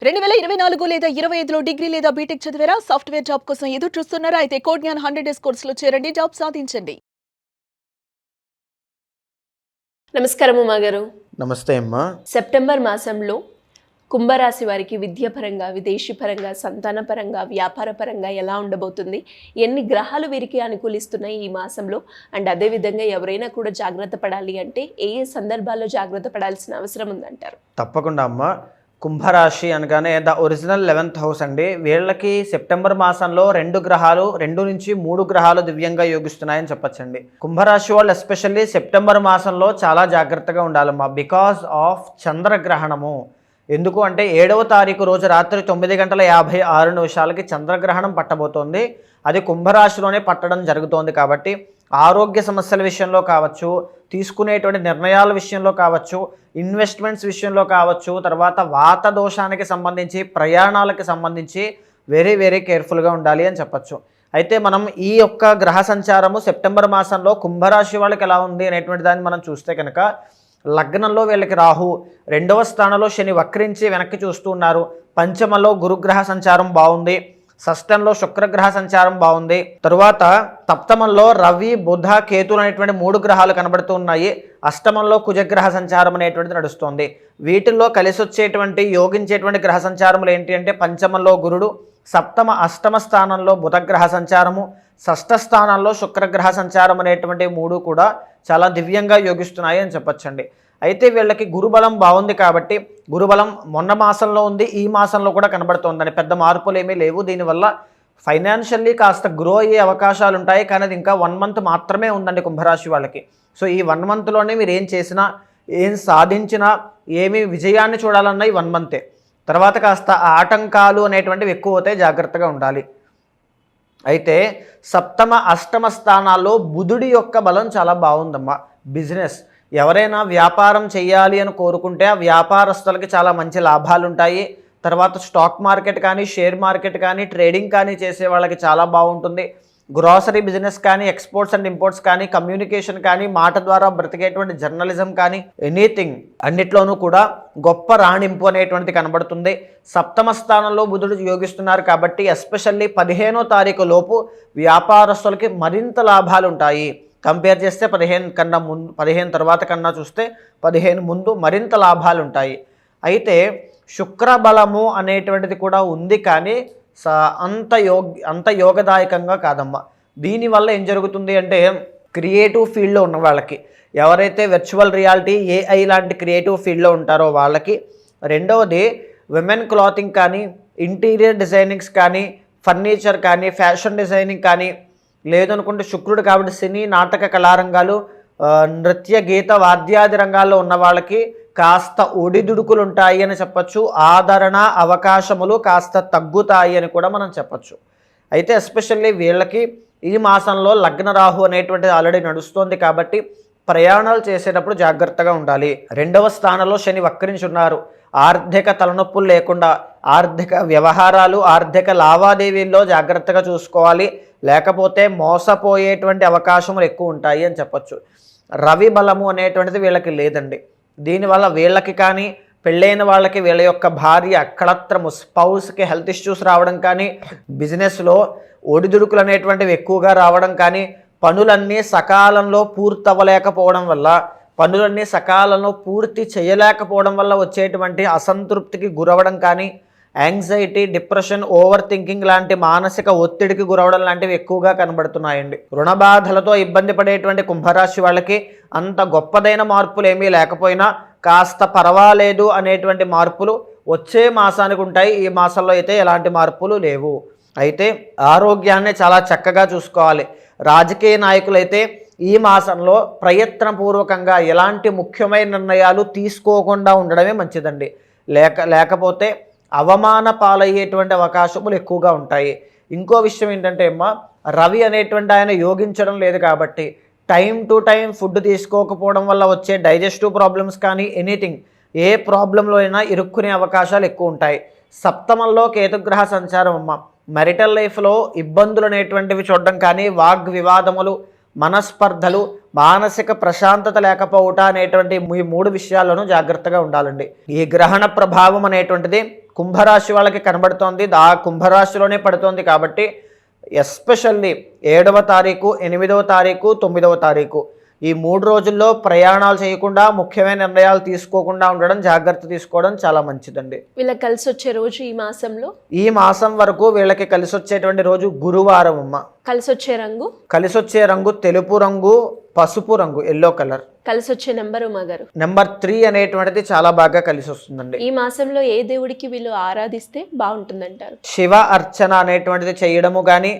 2024 లేదా 25లో డిగ్రీ లేదా బీటెక్ చదివారా? సాఫ్ట్‌వేర్ జాబ్ కోసం ఎదురు చూస్తున్నారా? అయితే కోడ్ జ్ఞాన్ 100 డేస్ కోర్సులో చేరండి. జాబ్ సాధించండి. నమస్కారం ఉమా గారు. నమస్తే అమ్మా. సెప్టెంబర్ మాసంలో కుంభరాశి వారికి విద్యాపరంగా, విదేశీ పరంగా, సంతాన పరంగా, వ్యాపార పరంగా ఎలా ఉండబోతుంది? ఎన్ని గ్రహాలు వీరికి అనుకూలిస్తున్నాయి ఈ మాసంలో? అండ్ అదేవిధంగా ఎవరైనా కూడా జాగ్రత్త పడాలి అంటే ఏ ఏ సందర్భాల్లో జాగ్రత్త పడాల్సిన అవసరం ఉందంటారు? తప్పకుండా అమ్మా. కుంభరాశి అనగానే ద ఒరిజినల్ 11th హౌస్ అండి. వీళ్ళకి సెప్టెంబర్ మాసంలో 2 నుంచి 3 గ్రహాలు దివ్యంగా యోగిస్తున్నాయని చెప్పచ్చండి. కుంభరాశి వాళ్ళు ఎస్పెషల్లీ సెప్టెంబర్ మాసంలో చాలా జాగ్రత్తగా ఉండాలమ్మా, బికాస్ ఆఫ్ చంద్రగ్రహణము. ఎందుకు అంటే 7వ తారీఖు రోజు రాత్రి 9:56 చంద్రగ్రహణం పట్టబోతోంది. అది కుంభరాశిలోనే పట్టడం జరుగుతోంది. కాబట్టి ఆరోగ్య సమస్యల విషయంలో కావచ్చు, తీసుకునేటువంటి నిర్ణయాల విషయంలో కావచ్చు, ఇన్వెస్ట్మెంట్స్ విషయంలో కావచ్చు, తర్వాత వాత దోషానికి సంబంధించి, ప్రయాణాలకు సంబంధించి వెరీ వెరీ కేర్ఫుల్గా ఉండాలి అని చెప్పచ్చు. అయితే మనం ఈ యొక్క గ్రహ సంచారము సెప్టెంబర్ మాసంలో కుంభరాశి వాళ్ళకి ఎలా ఉంది అనేటువంటి దాన్ని మనం చూస్తే కనుక, లగ్నంలో వీళ్ళకి రాహు, 2వ స్థానంలో శని వక్రించి వెనక్కి చూస్తూ ఉన్నారు. పంచమంలో గురుగ్రహ సంచారం బాగుంది. షష్టంలో శుక్రగ్రహ సంచారం బాగుంది. తరువాత సప్తమంలో రవి, బుధ, కేతులు అనేటువంటి 3 గ్రహాలు కనబడుతూ ఉన్నాయి. అష్టమంలో కుజగ్రహ సంచారం అనేటువంటిది నడుస్తుంది. వీటిల్లో కలిసి వచ్చేటువంటి యోగించేటువంటి గ్రహ సంచారములు ఏంటి అంటే, పంచమంలో గురుడు, సప్తమ అష్టమ స్థానంలో బుధగ్రహ సంచారము, షష్ఠ స్థానంలో శుక్రగ్రహ సంచారం అనేటువంటి 3 కూడా చాలా దివ్యంగా యోగిస్తున్నాయి అని చెప్పచ్చండి. అయితే వీళ్ళకి గురుబలం బాగుంది కాబట్టి, గురుబలం మొన్న మాసంలో ఉంది, ఈ మాసంలో కూడా కనబడుతోందని పెద్ద మార్పులు ఏమీ లేవు. దీనివల్ల ఫైనాన్షియల్లీ కాస్త గ్రో అయ్యే అవకాశాలు ఉంటాయి. కానీ అది ఇంకా 1 మంత్ మాత్రమే ఉందండి కుంభరాశి వాళ్ళకి. సో ఈ 1 మంత్లోనే మీరు ఏం చేసినా, ఏం సాధించినా, ఏమి విజయాన్ని చూడాలన్నా ఈ 1 మంతే. తర్వాత కాస్త ఆటంకాలు అనేటువంటివి ఎక్కువ అవుతాయి, జాగ్రత్తగా ఉండాలి. అయితే సప్తమ అష్టమ స్థానాల్లో బుధుడి యొక్క బలం చాలా బాగుందమ్మా. బిజినెస్ ఎవరైనా వ్యాపారం చేయాలి అని కోరుకుంటే ఆ వ్యాపారస్తులకి చాలా మంచి లాభాలు ఉంటాయి. తర్వాత స్టాక్ మార్కెట్ కానీ, షేర్ మార్కెట్ కానీ, ట్రేడింగ్ కానీ చేసే వాళ్ళకి చాలా బాగుంటుంది. గ్రాసరీ బిజినెస్ కానీ, ఎక్స్పోర్ట్స్ అండ్ ఇంపోర్ట్స్ కానీ, కమ్యూనికేషన్ కానీ, మాట ద్వారా బ్రతికేటువంటి జర్నలిజం కానీ, ఎనీథింగ్ అన్నిట్లోనూ కూడా గొప్ప రాణింపు అనేటువంటిది కనబడుతుంది. సప్తమ స్థానంలో బుధుడు యోగిస్తున్నారు కాబట్టి ఎస్పెషల్లీ 15వ తారీఖు లోపు వ్యాపారస్తులకి మరింత లాభాలు ఉంటాయి. కంపేర్ చేస్తే 15 కన్నా ముందు, 15 తర్వాత కన్నా చూస్తే 15 ముందు మరింత లాభాలు ఉంటాయి. అయితే శుక్రబలము అనేటువంటిది కూడా ఉంది, కానీ అంత యోగదాయకంగా కాదమ్మా. దీనివల్ల ఏం జరుగుతుంది అంటే, క్రియేటివ్ ఫీల్డ్లో ఉన్న వాళ్ళకి, ఎవరైతే వర్చువల్ రియాలిటీ, ఏఐ లాంటి క్రియేటివ్ ఫీల్డ్లో ఉంటారో వాళ్ళకి. రెండవది విమెన్ క్లాతింగ్ కానీ, ఇంటీరియర్ డిజైనింగ్స్ కానీ, ఫర్నిచర్ కానీ, ఫ్యాషన్ డిజైనింగ్ కానీ, లేదనుకుంటే శుక్రుడు కాబట్టి సినీ, నాటక కళారంగాలు, నృత్య, గీత, వాద్యాది రంగాల్లో ఉన్న వాళ్ళకి కాస్త ఒడిదుడుకులు ఉంటాయి అని చెప్పచ్చు. ఆదరణ అవకాశములు కాస్త తగ్గుతాయి అని కూడా మనం చెప్పచ్చు. అయితే ఎస్పెషల్లీ వీళ్ళకి ఈ మాసంలో లగ్న రాహు అనేటువంటిది ఆల్రెడీ నడుస్తోంది కాబట్టి ప్రయాణాలు చేసేటప్పుడు జాగ్రత్తగా ఉండాలి. 2వ స్థానంలో శని వక్రించున్నారు. ఆర్థిక తలనొప్పులు లేకుండా ఆర్థిక వ్యవహారాలు, ఆర్థిక లావాదేవీల్లో జాగ్రత్తగా చూసుకోవాలి, లేకపోతే మోసపోయేటువంటి అవకాశములు ఎక్కువ ఉంటాయి అని చెప్పచ్చు. రవి బలము అనేటువంటిది వీళ్ళకి లేదండి. దీనివల్ల వీళ్ళకి కానీ, పెళ్ళైన వాళ్ళకి వీళ్ళ యొక్క భార్య కళత్రము, స్పౌస్కి హెల్త్ ఇష్యూస్ రావడం కానీ, బిజినెస్లో ఒడిదుడుకులు అనేటువంటివి ఎక్కువగా రావడం కానీ, పనులన్నీ సకాలంలో పూర్తవ్వలేకపోవడం వల్ల, పనులన్నీ సకాలంలో పూర్తి చేయలేకపోవడం వల్ల వచ్చేటువంటి అసంతృప్తికి గురవడం కానీ, యాంగ్జైటీ, డిప్రెషన్, ఓవర్ థింకింగ్ లాంటి మానసిక ఒత్తిడికి గురవడం లాంటివి ఎక్కువగా కనబడుతున్నాయండి. రుణ బాధలతో ఇబ్బంది పడేటువంటి కుంభరాశి వాళ్ళకి అంత గొప్పదైన మార్పులు ఏమీ లేకపోయినా కాస్త పర్వాలేదు అనేటువంటి మార్పులు వచ్చే మాసానికి ఉంటాయి. ఈ మాసంలో అయితే ఎలాంటి మార్పులు లేవు. అయితే ఆరోగ్యాన్ని చాలా చక్కగా చూసుకోవాలి. రాజకీయ నాయకులైతే ఈ మాసంలో ప్రయత్నపూర్వకంగా ఎలాంటి ముఖ్యమైన నిర్ణయాలు తీసుకోకుండా ఉండడమే మంచిదండి. లేకపోతే అవమాన పాలయ్యేటువంటి అవకాశములు ఎక్కువగా ఉంటాయి. ఇంకో విషయం ఏంటంటే అమ్మా, రవి అనేటువంటి ఆయన యోగించడం లేదు కాబట్టి టైం టు టైం ఫుడ్ తీసుకోకపోవడం వల్ల వచ్చే డైజెస్టివ్ ప్రాబ్లమ్స్ కానీ, ఎనీథింగ్ ఏ ప్రాబ్లంలో అయినా ఇరుక్కునే అవకాశాలు ఎక్కువ ఉంటాయి. సప్తమంలో కేతుగ్రహ సంచారం అమ్మ, మెరిటల్ లైఫ్లో ఇబ్బందులు అనేటువంటివి చూడడం కానీ, వాగ్ వివాదములు, మనస్పర్ధలు, మానసిక ప్రశాంతత లేకపోవట అనేటువంటి ఈ 3 విషయాల్లోనూ జాగ్రత్తగా ఉండాలండి. ఈ గ్రహణ ప్రభావం అనేటువంటిది కుంభరాశి వాళ్ళకి కనబడుతోంది. ఆ కుంభరాశిలోనే పడుతోంది కాబట్టి ఎస్పెషల్లీ 7వ తారీఖు, 8వ తారీఖు, 9వ తారీఖు ఈ 3 రోజుల్లో ప్రయాణాలు చేయకుండా, ముఖ్యమైన నిర్ణయాలు తీసుకోకుండా ఉండడం, జాగ్రత్త తీసుకోవడం చాలా మంచిదండి. వీళ్ళకి కలిసి వచ్చే రోజు ఈ మాసంలో ఈ మాసం వరకు వీళ్ళకి కలిసి వచ్చేటువంటి రోజు గురువారం అమ్మ. కలిసి వచ్చే రంగు కలిసి వచ్చే రంగు తెలుపు రంగు, పసుపు రంగు, ఎల్లో కలర్. కలిసి వచ్చే నెంబరు మగారు నెంబర్ 3 అనేటువంటిది చాలా బాగా కలిసి వస్తుందండి. ఈ మాసంలో ఏ దేవుడికి వీళ్ళు ఆరాధిస్తే బాగుంటుందంటారు? శివ అర్చన అనేటువంటిది చేయడము కానీ,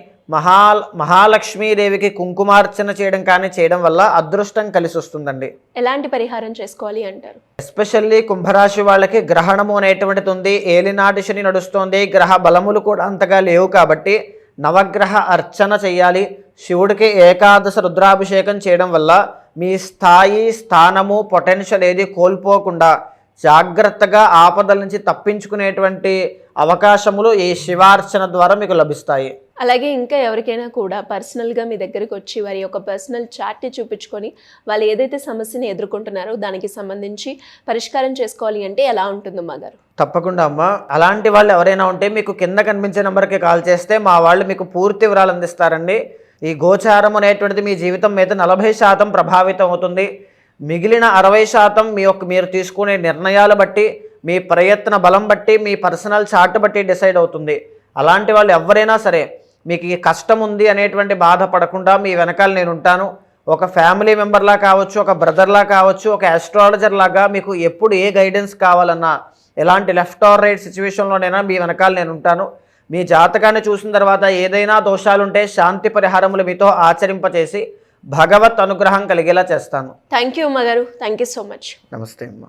మహాలక్ష్మీదేవికి కుంకుమార్చన చేయడం కానీ చేయడం వల్ల అదృష్టం కలిసి వస్తుందండి. ఎలాంటి పరిహారం చేసుకోవాలి అంటారు? ఎస్పెషల్లీ కుంభరాశి వాళ్ళకి గ్రహణము అనేటువంటిది ఉంది, ఏలినాటి శని నడుస్తోంది, గ్రహ బలములు కూడా అంతగా లేవు కాబట్టి నవగ్రహ అర్చన చేయాలి. శివుడికి ఏకాదశ రుద్రాభిషేకం చేయడం వల్ల మీ స్థాయి, స్థానము, పొటెన్షియల్ ఏది కోల్పోకుండా జాగ్రత్తగా ఆపదల నుంచి తప్పించుకునేటువంటి అవకాశములు ఈ శివార్చన ద్వారా మీకు లభిస్తాయి. అలాగే ఇంకా ఎవరికైనా కూడా పర్సనల్గా మీ దగ్గరికి వచ్చి వారి యొక్క పర్సనల్ చార్ట్ని చూపించుకొని వాళ్ళు ఏదైతే సమస్యని ఎదుర్కొంటున్నారో దానికి సంబంధించి పరిష్కారం చేసుకోవాలి అంటే ఎలా ఉంటుంది మగారు? తప్పకుండా అమ్మ. అలాంటి వాళ్ళు ఎవరైనా ఉంటే మీకు కింద కనిపించే నెంబర్కి కాల్ చేస్తే మా వాళ్ళు మీకు పూర్తి వివరాలు అందిస్తారండి. ఈ గోచారం అనేటువంటిది మీ జీవితం మీద 40% ప్రభావితం అవుతుంది. మిగిలిన 60% మీరు తీసుకునే నిర్ణయాలు బట్టి, మీ ప్రయత్న బలం బట్టి, మీ పర్సనల్ చార్ట్ బట్టి డిసైడ్ అవుతుంది. అలాంటి వాళ్ళు ఎవరైనా సరే మీకు ఈ కష్టం ఉంది అనేటువంటి బాధపడకుండా మీ వెనకాల నేను ఉంటాను. ఒక ఫ్యామిలీ మెంబర్లా కావచ్చు, ఒక బ్రదర్లా కావచ్చు, ఒక ఆస్ట్రాలజర్ లాగా మీకు ఎప్పుడు ఏ గైడెన్స్ కావాలన్నా, ఎలాంటి లెఫ్ట్ ఆర్ రైట్ సిచ్యువేషన్లోనైనా మీ వెనకాల నేను ఉంటాను. మీ జాతకాన్ని చూసిన తర్వాత ఏదైనా దోషాలుంటే శాంతి పరిహారములు మీతో ఆచరింపచేసి భగవత్ అనుగ్రహం కలిగేలా చేస్తాను. థ్యాంక్ యూ మగారు, థ్యాంక్ యూ సో మచ్. నమస్తే అమ్మ.